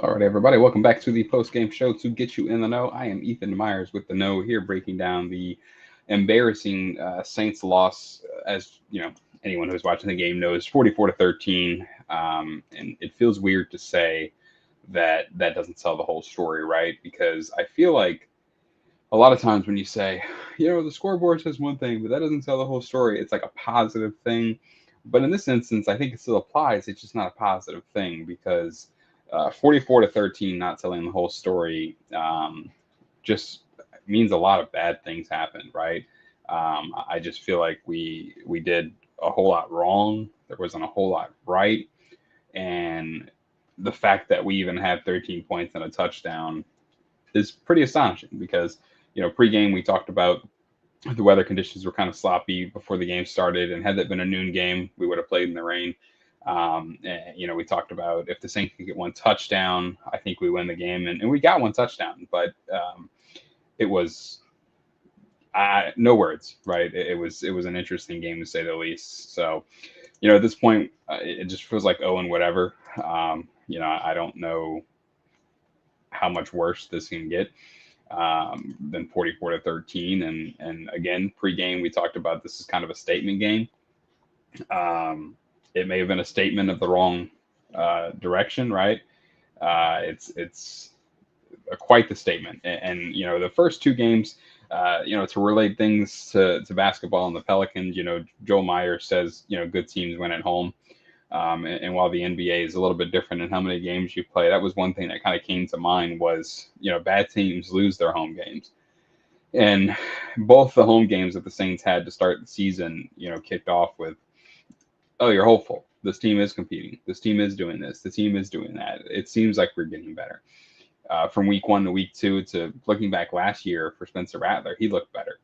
All right, everybody, welcome back to the post-game show to get you in the know. I am Ethan Myers with the know here, breaking down the embarrassing Saints loss. As you know, anyone who's watching the game knows, 44-13, and it feels weird to say that that doesn't tell the whole story, right? Because I feel like a lot of times when you say, the scoreboard says one thing, but that doesn't tell the whole story, it's like a positive thing. But in this instance, I think it still applies. It's just not a positive thing because 44-13, not telling the whole story, just means a lot of bad things happened, right? I just feel like we did a whole lot wrong. There wasn't a whole lot right, and the fact that we even had 13 points and a touchdown is pretty astonishing because pregame we talked about the weather conditions were kind of sloppy before the game started, and had that been a noon game, we would have played in the rain. We talked about if the Saints could get one touchdown, I think we win the game, and we got one touchdown, but it was no words, right? It was an interesting game to say the least. So, at this point, it just feels like oh and whatever. I don't know how much worse this can get than 44-13. And again, pregame we talked about this is kind of a statement game. It may have been a statement of the wrong direction, right? It's quite the statement. And the first two games, to relate things to basketball and the Pelicans, Joel Myers says, good teams win at home. And while the NBA is a little bit different in how many games you play, that was one thing that kind of came to mind was, bad teams lose their home games. And both the home games that the Saints had to start the season, kicked off with, oh, you're hopeful. This team is competing. This team is doing this. The team is doing that. It seems like we're getting better. From week 1 to week 2 to looking back last year for Spencer Rattler, he looked better.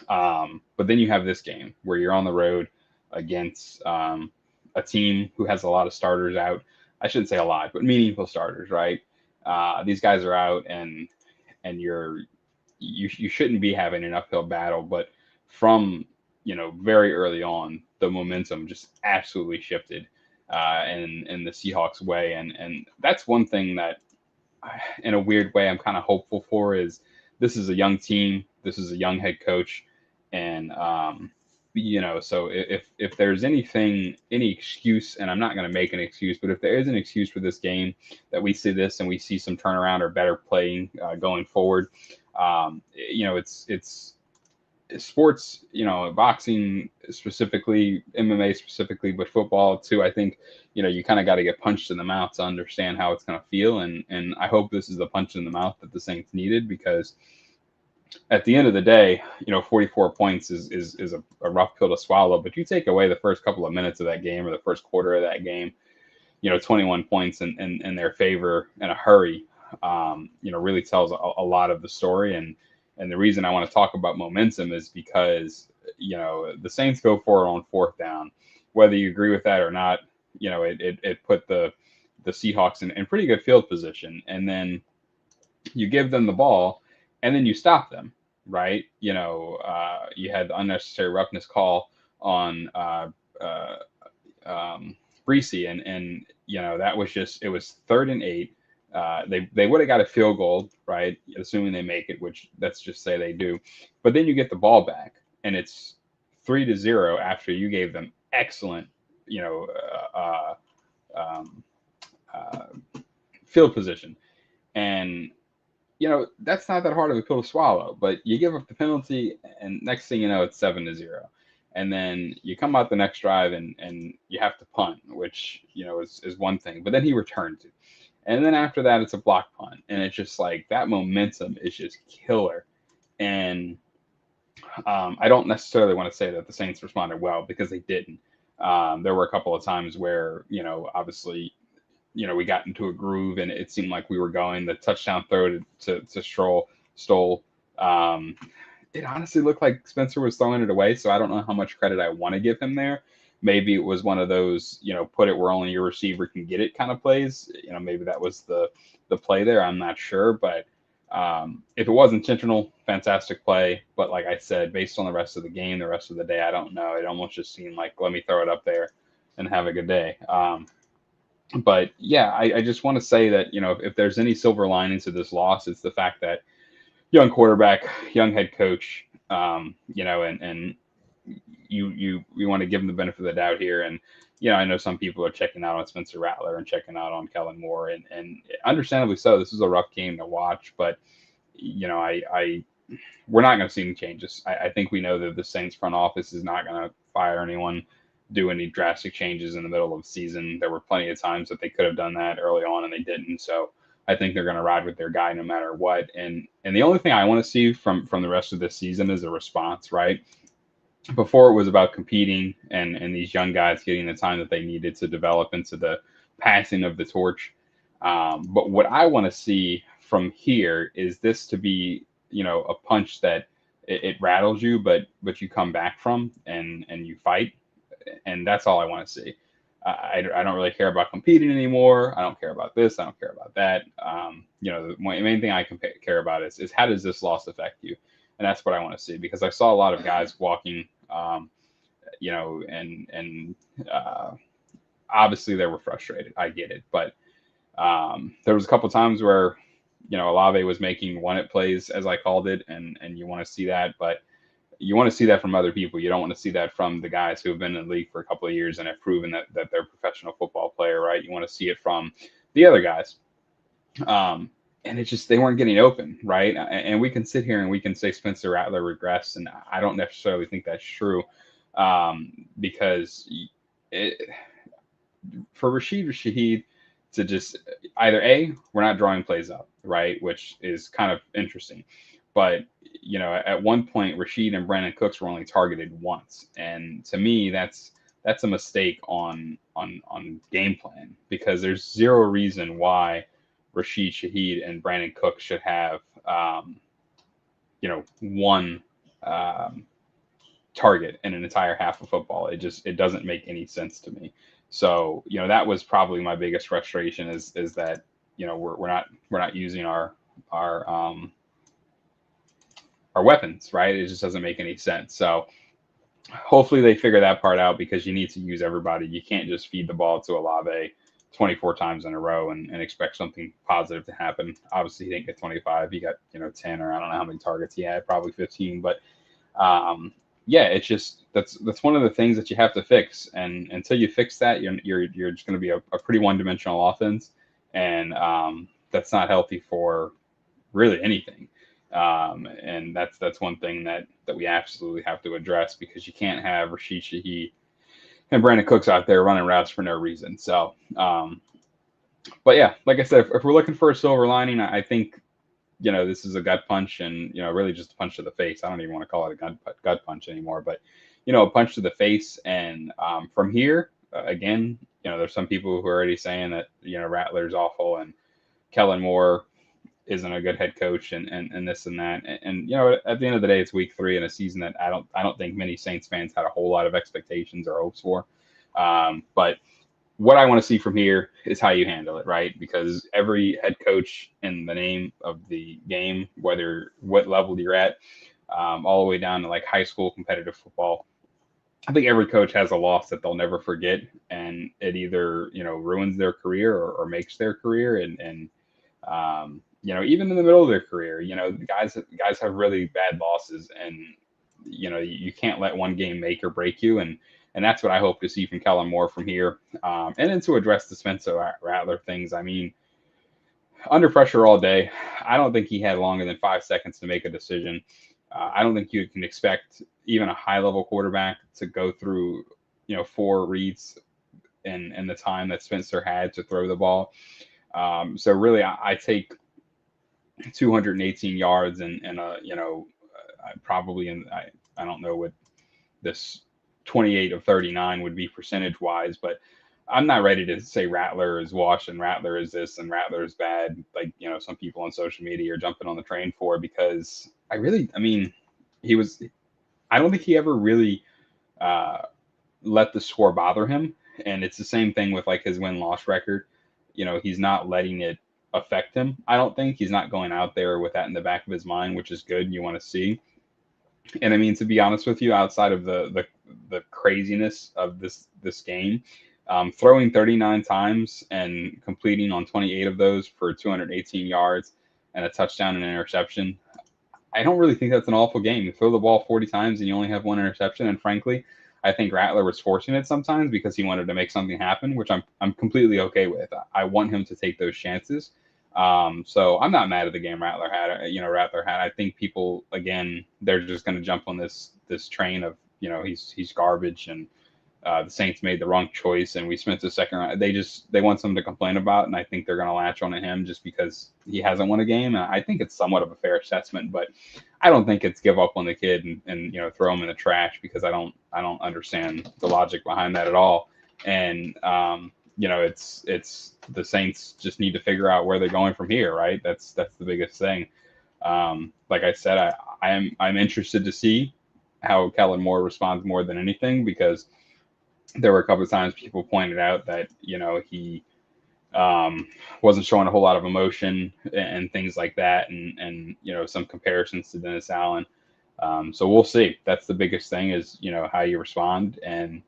But then you have this game where you're on the road against a team who has a lot of starters out. I shouldn't say a lot, but meaningful starters, right? These guys are out, and you shouldn't be having an uphill battle. But from very early on, the momentum just absolutely shifted in the Seahawks way, and that's one thing that, in a weird way, I'm kind of hopeful for is this is a young team, this is a young head coach, and so if there's any excuse, and I'm not going to make an excuse, but if there is an excuse for this game, that we see this and we see some turnaround or better playing going forward, it's sports, boxing specifically, MMA specifically, but football too. I think, you kind of got to get punched in the mouth to understand how it's going to feel. And I hope this is the punch in the mouth that the Saints needed, because at the end of the day, 44 points is a rough pill to swallow. But you take away the first couple of minutes of that game or the first quarter of that game, 21 points in their favor in a hurry, really tells a lot of the story. And the reason I want to talk about momentum is because, the Saints go for it on fourth down. Whether you agree with that or not, it put the Seahawks in pretty good field position. And then you give them the ball, and then you stop them, right? You had the unnecessary roughness call on Breesy, and that was just, it was 3rd and 8. They would have got a field goal, right? Assuming they make it, which let's just say they do. But then you get the ball back, and it's 3-0 after you gave them excellent, field position. And, that's not that hard of a pill to swallow, but you give up the penalty, and next thing you know, it's 7-0. And then you come out the next drive and you have to punt, which, is one thing. But then he returns it. And then after that, it's a block punt. And it's just like that momentum is just killer. And I don't necessarily want to say that the Saints responded well, because they didn't. There were a couple of times where, obviously, we got into a groove and it seemed like we were going. The touchdown throw to Stoll. It honestly looked like Spencer was throwing it away. So I don't know how much credit I want to give him there. Maybe it was one of those, put it where only your receiver can get it kind of plays. Maybe that was the play there. I'm not sure. But if it was intentional, fantastic play. But like I said, based on the rest of the game, the rest of the day, I don't know. It almost just seemed like, let me throw it up there and have a good day. But yeah, I just want to say that, if there's any silver lining to this loss, it's the fact that young quarterback, young head coach, and you want to give him the benefit of the doubt here. And I know some people are checking out on Spencer Rattler and checking out on Kellen Moore, and understandably so. This is a rough game to watch, but I we're not going to see any changes. I think we know that the Saints front office is not going to fire anyone, do any drastic changes in the middle of the season. There were plenty of times that they could have done that early on and they didn't. So I think they're going to ride with their guy no matter what. And the only thing I want to see from the rest of this season is a response, right? Before it was about competing and these young guys getting the time that they needed to develop into the passing of the torch. But what I want to see from here is this to be, a punch that it rattles you, but you come back from and you fight, and that's all I want to see. I don't really care about competing anymore. I don't care about this. I don't care about that. The main thing I care about is how does this loss affect you, and that's what I want to see, because I saw a lot of guys walking, and obviously they were frustrated. I get it, but there was a couple times where Olave was making one-it plays, as I called it, and you want to see that, but you want to see that from other people. You don't want to see that from the guys who have been in the league for a couple of years and have proven that they're a professional football player, right? You want to see it from the other guys. And it's just they weren't getting open, right? And we can sit here and we can say Spencer Rattler regressed, and I don't necessarily think that's true, because for Rashid Shaheed to just either we're not drawing plays up, right, which is kind of interesting, but at one point Rashid and Brandon Cooks were only targeted once, and to me that's a mistake on game plan, because there's zero reason why Rashid Shaheed and Brandon Cooks should have one target in an entire half of football. It doesn't make any sense to me. So that was probably my biggest frustration is that we're not using our weapons, right? It just doesn't make any sense. So hopefully they figure that part out, because you need to use everybody. You can't just feed the ball to Olave 24 times in a row and expect something positive to happen. Obviously he didn't get 25. He got 10, or I don't know how many targets he had, probably 15. But yeah, it's just that's one of the things that you have to fix. And until you fix that, you're just going to be a pretty one-dimensional offense, and that's not healthy for really anything. And that's one thing that we absolutely have to address, because you can't have Rashid Shaheed and Brandon Cooks out there running routes for no reason. So, but yeah, like I said, if we're looking for a silver lining, I think this is a gut punch, and really just a punch to the face. I don't even want to call it a gut punch anymore, but a punch to the face. And from here, again, there's some people who are already saying that Rattler's awful and Kellen Moore isn't a good head coach, and this and that. And at the end of the day, it's week 3 in a season that I don't think many Saints fans had a whole lot of expectations or hopes for. But what I want to see from here is how you handle it, right? Because every head coach in the name of the game, what level you're at, all the way down to like high school competitive football, I think every coach has a loss that they'll never forget, and it either ruins their career or makes their career. And even in the middle of their career, guys have really bad losses, and you can't let one game make or break you. And that's what I hope to see from Kellen Moore from here. And then to address the Spencer Rattler things, I mean, under pressure all day, I don't think he had longer than 5 seconds to make a decision. I don't think you can expect even a high-level quarterback to go through 4 reads in the time that Spencer had to throw the ball. So really, I take 218 yards and probably I don't know what this 28 of 39 would be percentage wise, but I'm not ready to say Rattler is washed and Rattler is this and Rattler is bad, like some people on social media are jumping on the train for, because I mean I don't think he ever really let the score bother him. And it's the same thing with like his win-loss record. He's not letting it affect him. I don't think he's not going out there with that in the back of his mind, which is good. You want to see. And I mean, to be honest with you, outside of the craziness of this game, Throwing 39 times and completing on 28 of those for 218 yards and a touchdown and an interception. I don't really think that's an awful game. You throw the ball 40 times and you only have one interception. And frankly, I think Rattler was forcing it sometimes because he wanted to make something happen, which I'm completely okay with. I want him to take those chances. So I'm not mad at the game Rattler had. Rattler had. I think people again they're just going to jump on this train of he's garbage and the Saints made the wrong choice and we spent the second round. They want something to complain about, and I think they're going to latch on to him just because he hasn't won a game. And I think it's somewhat of a fair assessment, but I don't think it's give up on the kid and throw him in the trash because I don't understand the logic behind that at all. And it's the Saints just need to figure out where they're going from here, right? That's the biggest thing. Like I said, I'm interested to see how Kellen Moore responds more than anything because there were a couple of times people pointed out that he wasn't showing a whole lot of emotion and things like that, and some comparisons to Dennis Allen. So we'll see. That's the biggest thing is how you respond, and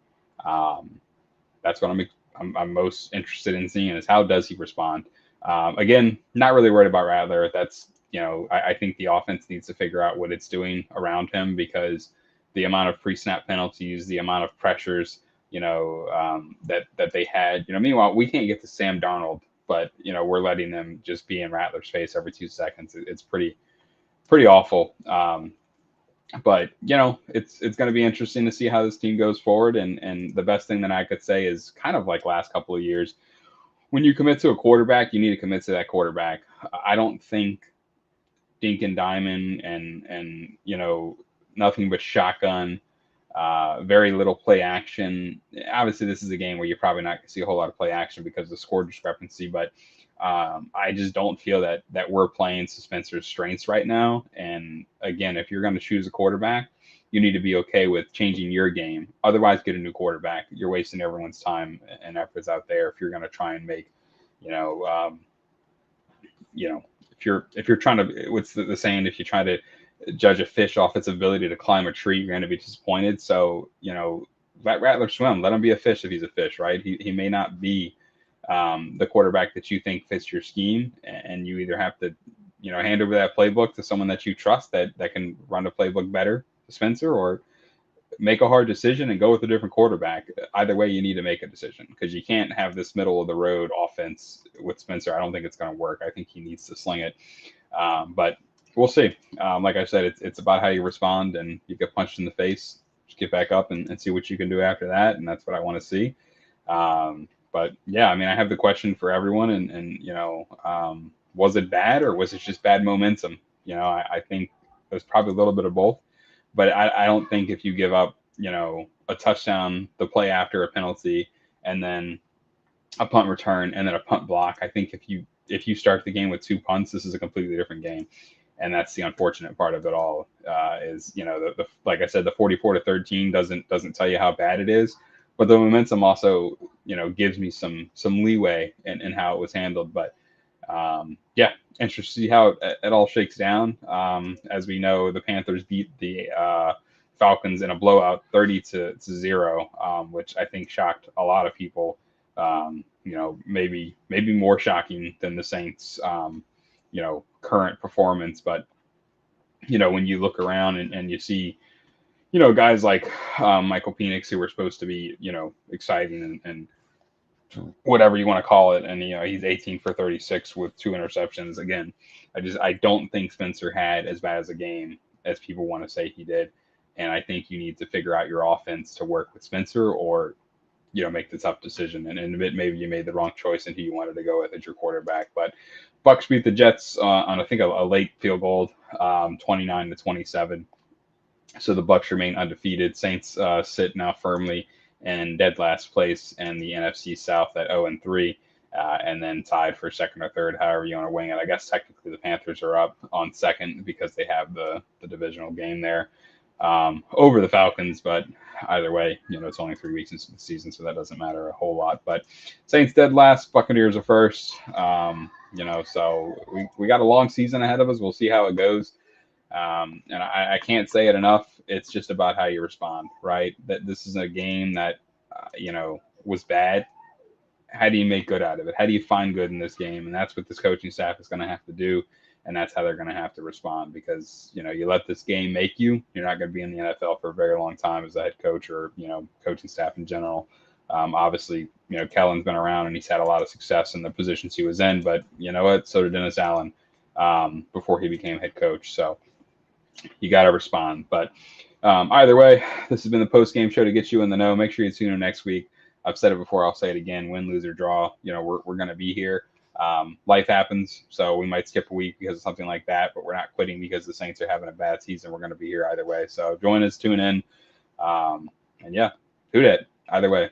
that's what I'm most interested in seeing is how does he respond. Again, not really worried about Rattler. That's I think the offense needs to figure out what it's doing around him because the amount of pre-snap penalties, the amount of pressures that they had. Meanwhile, we can't get to Sam Darnold, but we're letting them just be in Rattler's face every 2 seconds. It's pretty awful. But it's going to be interesting to see how this team goes forward. And the best thing that I could say is kind of like last couple of years, when you commit to a quarterback, you need to commit to that quarterback. I don't think dink and diamond and nothing but shotgun. Very little play action. Obviously, this is a game where you're probably not going to see a whole lot of play action because of the score discrepancy, but I just don't feel that we're playing to Spencer's strengths right now. And again, if you're going to choose a quarterback, you need to be okay with changing your game. Otherwise, get a new quarterback. You're wasting everyone's time and efforts out there if you're going to try and make, if you're trying to, what's the saying? If you try to judge a fish off its ability to climb a tree, you're going to be disappointed. So, let Rattler swim. Let him be a fish if he's a fish, right? He may not be the quarterback that you think fits your scheme, and you either have to, hand over that playbook to someone that you trust that can run the playbook better to Spencer, or make a hard decision and go with a different quarterback. Either way, you need to make a decision because you can't have this middle of the road offense with Spencer. I don't think it's going to work. I think he needs to sling it. But we'll see. Like I said, it's about how you respond, and you get punched in the face, just get back up and see what you can do after that. And that's what I want to see. But yeah, I mean, I have the question for everyone, and was it bad or was it just bad momentum? I think it was probably a little bit of both, but I don't think if you give up, a touchdown, the play after a penalty, and then a punt return and then a punt block, I think if you start the game with 2 punts, this is a completely different game. And that's the unfortunate part of it all. Is the like I said, the 44-13 doesn't tell you how bad it is, but the momentum also gives me some leeway in how it was handled. But yeah, interested to see how it all shakes down. As we know, the Panthers beat the Falcons in a blowout, 30-0, which I think shocked a lot of people. Maybe more shocking than the Saints. Current performance, but when you look around and you see guys like Michael Penix, who were supposed to be exciting and whatever you want to call it, and he's 18 for 36 with 2 interceptions. Again, I don't think Spencer had as bad as a game as people want to say he did, and I think you need to figure out your offense to work with Spencer, or make the tough decision and admit maybe you made the wrong choice and who you wanted to go with as your quarterback. But Bucks beat the Jets on I think a late field goal, 29-27. So the Bucks remain undefeated. Saints sit now firmly in dead last place in the NFC South at 0-3, and then tied for second or third, however you want to wing it. I guess technically the Panthers are up on second because they have the divisional game there over the Falcons, but either way, it's only 3 weeks into the season, so that doesn't matter a whole lot. But Saints dead last, Buccaneers are first. So we got a long season ahead of us. We'll see how it goes. And I can't say it enough. It's just about how you respond, right? That this is a game that, was bad. How do you make good out of it? How do you find good in this game? And that's what this coaching staff is going to have to do. And that's how they're going to have to respond because, you let this game make you. You're not going to be in the NFL for a very long time as a head coach or, coaching staff in general. Obviously, Kellen's been around and he's had a lot of success in the positions he was in. But you know what? So did Dennis Allen before he became head coach. So you got to respond. But either way, this has been the post-game show to get you in the know. Make sure you tune in next week. I've said it before. I'll say it again. Win, lose, or draw. We're going to be here. Life happens, so we might skip a week because of something like that, but we're not quitting because the Saints are having a bad season. We're going to be here either way. So join us, tune in, and yeah, do that either way.